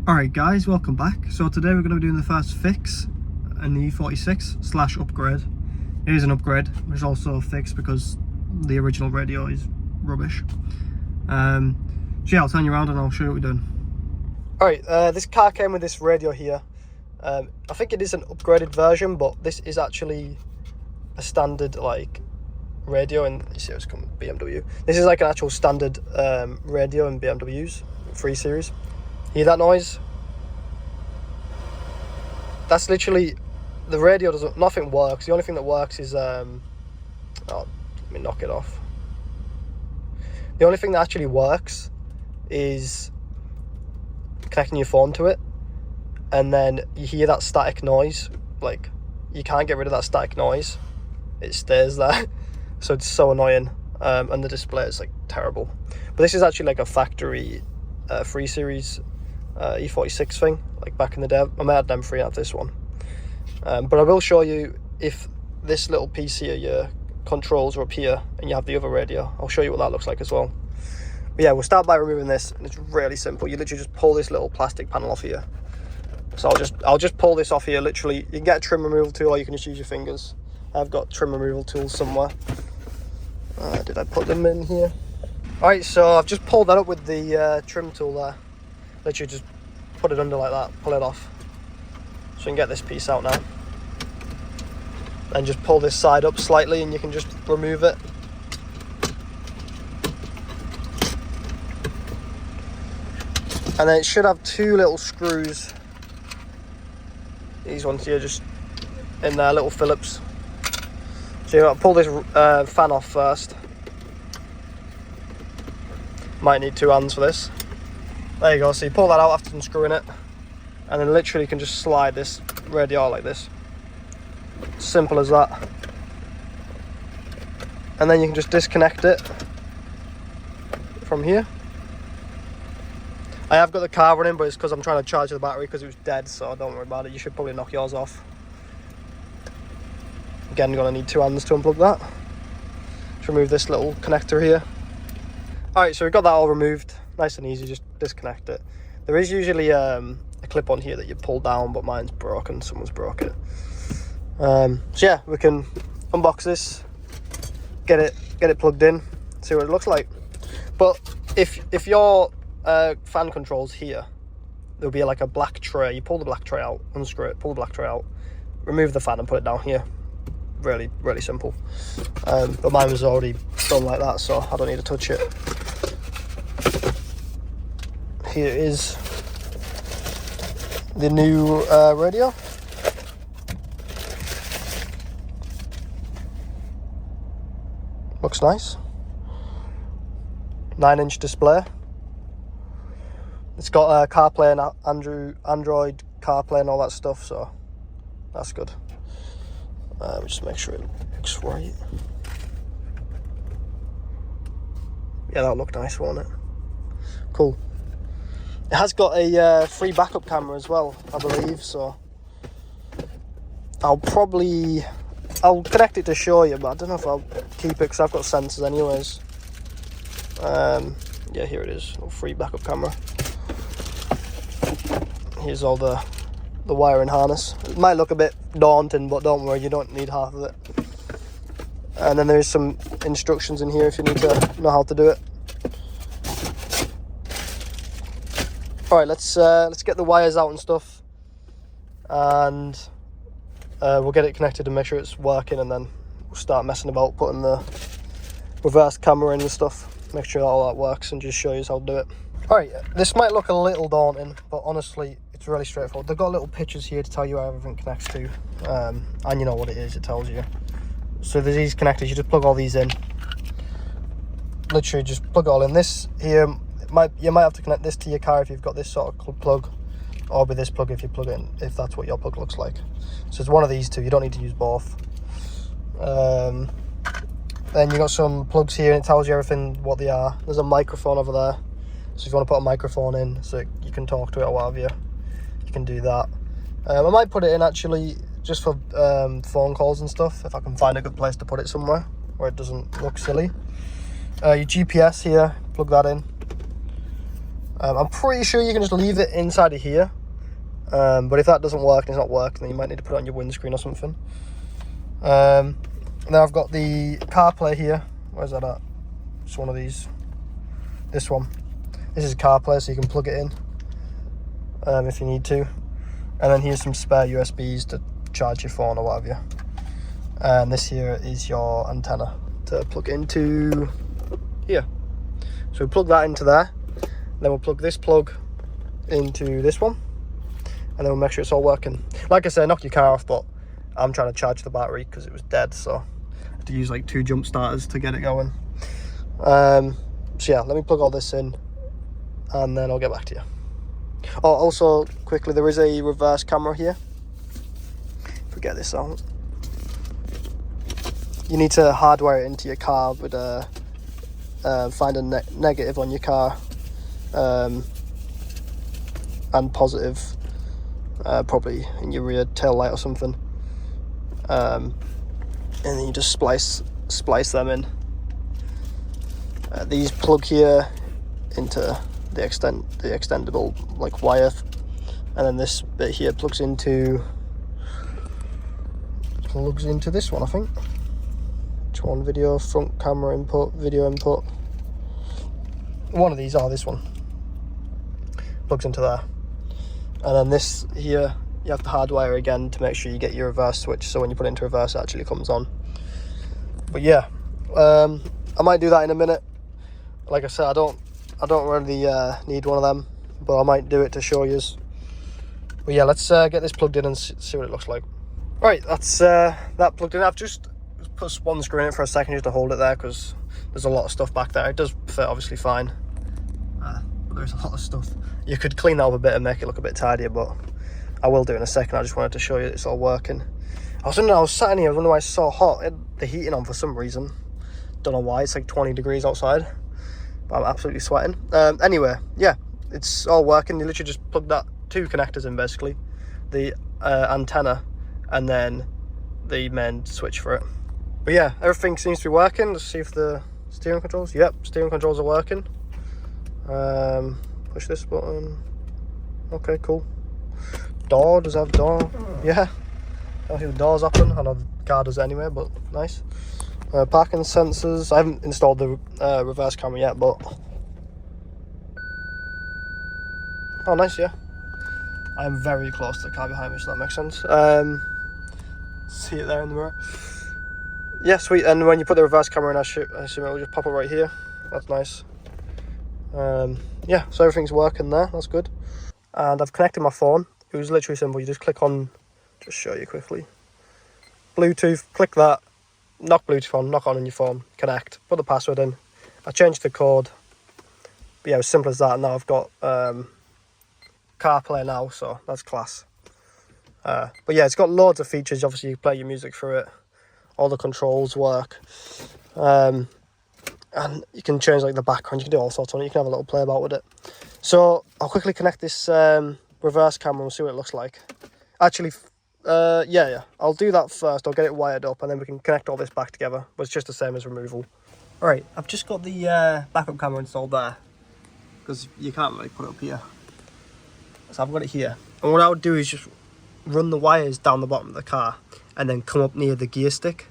Alright guys, welcome back. So today we're going to be doing the first fix in the E46 / upgrade. It is an upgrade, which is also a fix because the original radio is rubbish. So yeah, I'll turn you around and I'll show you what we're doing. Alright, this car came with this radio here. I think it is an upgraded version, but this is actually a standard like radio, and you see it's coming BMW. This is like an actual standard radio in BMWs 3 Series. Hear that noise? That's literally, the radio doesn't, nothing works. The only thing that works is, oh, let me knock it off. The only thing that actually works is connecting your phone to it, and then you hear that static noise. Like, you can't get rid of that static noise. It stays there. So it's so annoying, and the display is like terrible. But this is actually like a factory 3 Series E46 thing, like back in the day. I might have M3 out this one, but I will show you if this little piece here, your controls are up here and you have the other radio. I'll show you what that looks like as well. But yeah, we'll start by removing this, and it's really simple. You literally just pull this little plastic panel off here. So I'll just pull this off here. Literally, you can get a trim removal tool, or you can just use your fingers. I've got trim removal tools somewhere. Did I put them in here? Alright, so I've just pulled that up with the trim tool there. Literally just put it under like that, pull it off. So you can get this piece out now. And just pull this side up slightly and you can just remove it. And then it should have 2 little screws. These ones here just in there, little Phillips. So you've got to pull this fan off first. Might need 2 hands for this. There you go, so you pull that out after unscrewing it, and then literally you can just slide this radio out like this. Simple as that. And then you can just disconnect it from here. I have got the car running, but it's because I'm trying to charge the battery because it was dead, so don't worry about it. You should probably knock yours off. Again, you're going to need 2 hands to unplug that. Just remove this little connector here. Alright, so we've got that all removed. Nice and easy, just disconnect it. There is usually a clip on here that you pull down, but mine's broken. Someone's broke it. So yeah, we can unbox this, get it plugged in, see what it looks like. But if your fan controls here, there'll be like a black tray. You pull the black tray out, unscrew it, pull the black tray out, remove the fan and put it down here. Really, really simple. But mine was already done like that, so I don't need to touch it. Here is the new radio. Looks nice. 9-inch display. It's got CarPlay and Android CarPlay and all that stuff, so that's good. Just make sure it looks right. Yeah, that'll look nice, won't it? Cool. It has got a free backup camera as well, I believe, so I'll connect it to show you, but I don't know if I'll keep it because I've got sensors anyways. Yeah, here it is, little free backup camera. Here's all the wiring harness. It might look a bit daunting, but don't worry, you don't need half of it. And then there's some instructions in here if you need to know how to do it. Alright, let's get the wires out and stuff, and we'll get it connected and make sure it's working, and then we'll start messing about putting the reverse camera in and stuff, make sure all that works, and just show you how to do it. Alright, this might look a little daunting, but honestly it's really straightforward. They've got little pictures here to tell you how everything connects to, and you know what it is, it tells you. So there's these connectors, you just plug all these in. Literally just plug it all in. This here, you might have to connect this to your car if you've got this sort of plug, or with this plug if you plug it in, if that's what your plug looks like. So it's one of these two, you don't need to use both. Then you got some plugs here and it tells you everything, what they are. There's a microphone over there, so if you want to put a microphone in so you can talk to it or whatever, you can do that. I might put it in actually just for phone calls and stuff, if I can find a good place to put it somewhere where it doesn't look silly. Your GPS here, plug that in. I'm pretty sure you can just leave it inside of here. But if that doesn't work and it's not working, then you might need to put it on your windscreen or something. Now I've got the CarPlay here. Where's that at? It's one of these. This one. This is CarPlay, so you can plug it in if you need to. And then here's some spare USBs to charge your phone or what have you. And this here is your antenna to plug into here. So we'll plug that into there. Then we'll plug this plug into this one. And then we'll make sure it's all working. Like I said, knock your car off, but I'm trying to charge the battery because it was dead, so I had to use like 2 jump starters to get it going. So yeah, let me plug all this in and then I'll get back to you. Oh, also quickly, there is a reverse camera here. Forget this out. You need to hardwire it into your car, but find a negative on your car and positive. Probably in your rear tail light or something, and then you just splice them in. These plug here into the extendable like wire, and then this bit here plugs into this one, I think. Which one? Video, front camera input, video input. One of these, this one plugs into there. And then this here, you have to hardwire again to make sure you get your reverse switch, so when you put it into reverse, it actually comes on. But yeah, I might do that in a minute. Like I said, I don't really need one of them, but I might do it to show you. But yeah, let's get this plugged in and see what it looks like. Right, that's that plugged in. I've just put one screw in it for a second just to hold it there because there's a lot of stuff back there. It does fit obviously fine, but there's a lot of stuff. You could clean that up a bit and make it look a bit tidier, but I will do in a second. I just wanted to show you it's all working. I was sat in here, I wondering why it's so hot. It had the heating on for some reason. Don't know why, it's like 20 degrees outside. But I'm absolutely sweating. Anyway, yeah, it's all working. You literally just plug that 2 connectors in basically. The antenna and then the main switch for it. But yeah, everything seems to be working. Let's see if the steering controls, yep, steering controls are working. Push this button. Okay, cool. Door, does it have door? Yeah. I don't think the door's open. I know the car does it anyway, but nice. Parking sensors. I haven't installed the reverse camera yet, but... Oh, nice, yeah. I'm very close to the car behind me, so that makes sense. See it there in the mirror. Yeah, sweet. And when you put the reverse camera in, I assume it will just pop up right here. That's nice. Yeah, so everything's working there. That's good. And I've connected my phone. It was literally simple. You just click on, just show you quickly. Bluetooth, click that. Knock Bluetooth on, knock on your phone, connect, put the password in. I changed the code. But yeah, it was simple as that. Now I've got CarPlay now, so that's class. But yeah, it's got loads of features. Obviously, you play your music through it. All the controls work. And you can change like the background. You can do all sorts on it. You can have a little play about with it. So I'll quickly connect this reverse camera and see what it looks like. Actually, yeah, I'll do that first. I'll get it wired up and then we can connect all this back together. But it's just the same as removal. Alright, I've just got the backup camera installed there. Because you can't really put it up here. So I've got it here. And what I would do is just run the wires down the bottom of the car and then come up near the gear stick.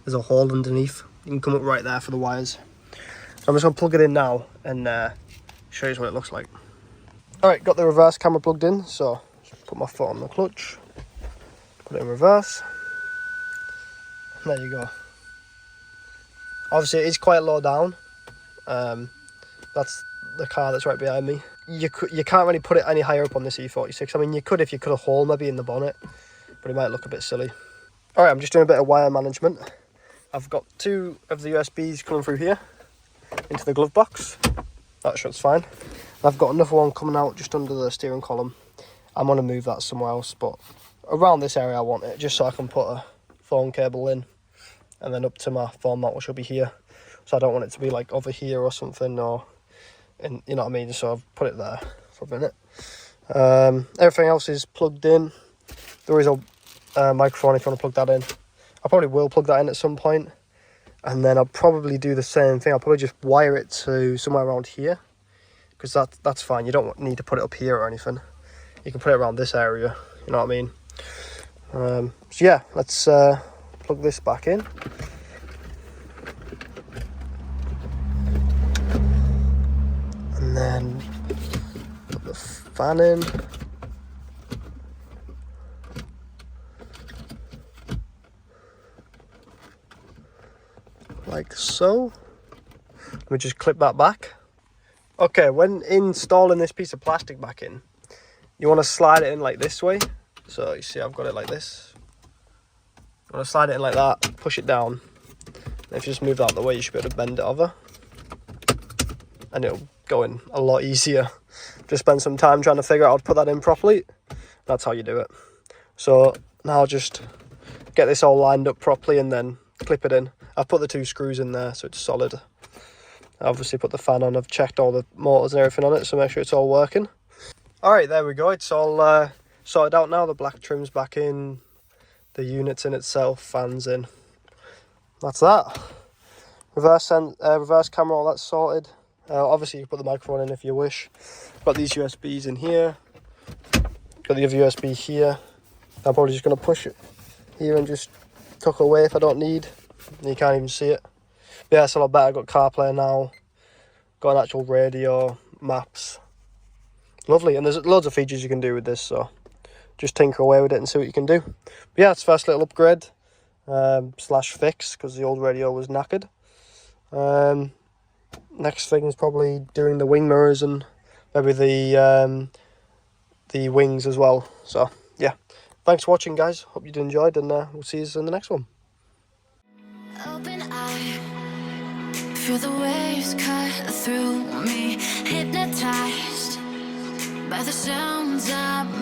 There's a hole underneath. You can come up right there for the wires. So I'm just going to plug it in now and show you what it looks like. Alright, got the reverse camera plugged in. So just put my foot on the clutch. Put it in reverse. There you go. Obviously it is quite low down. That's the car that's right behind me. You can't really put it any higher up on this E46. I mean, you could if you cut a hole maybe in the bonnet, but it might look a bit silly. Alright, I'm just doing a bit of wire management. I've got 2 of the USBs coming through here into the glove box. That shuts fine. I've got another one coming out just under the steering column. I'm going to move that somewhere else, but around this area I want it, just so I can put a phone cable in and then up to my phone mount, which will be here. So I don't want it to be like over here or something, or, you know what I mean? So I've put it there for a minute. Everything else is plugged in. There is a microphone if you want to plug that in. I probably will plug that in at some point, and then I'll probably do the same thing. I'll probably just wire it to somewhere around here, because that's fine. You don't need to put it up here or anything. You can put it around this area, you know what I mean? So yeah, let's plug this back in. And then put the fan in. Like so. Let me just clip that back. Okay, when installing this piece of plastic back in, you want to slide it in like this way. So you see I've got it like this. You want to slide it in like that, push it down. And if you just move that out of the way, you should be able to bend it over. And it'll go in a lot easier. Just spend some time trying to figure out how to put that in properly. That's how you do it. So now just get this all lined up properly and then clip it in. I've put the 2 screws in there so it's solid. I obviously put the fan on. I've checked all the motors and everything on it, so make sure it's all working. Alright, there we go. It's all sorted out now. The black trim's back in, the unit's in itself, fans in. That's that. Reverse camera, all that's sorted. Obviously you can put the microphone in if you wish. Got these USBs in here. Got the other USB here. I'm probably just going to push it here and just tuck away if I don't need. You can't even see it. But yeah, it's a lot better. Got CarPlay now. Got an actual radio, maps. Lovely, and there's loads of features you can do with this, so just tinker away with it and see what you can do. But yeah, it's first little upgrade slash fix, because the old radio was knackered. Next thing is probably doing the wing mirrors and maybe the wings as well. So yeah, thanks for watching, guys. Hope you enjoyed, and we'll see you in the next one. Open eye, feel the waves cut through me, hypnotized by the sounds of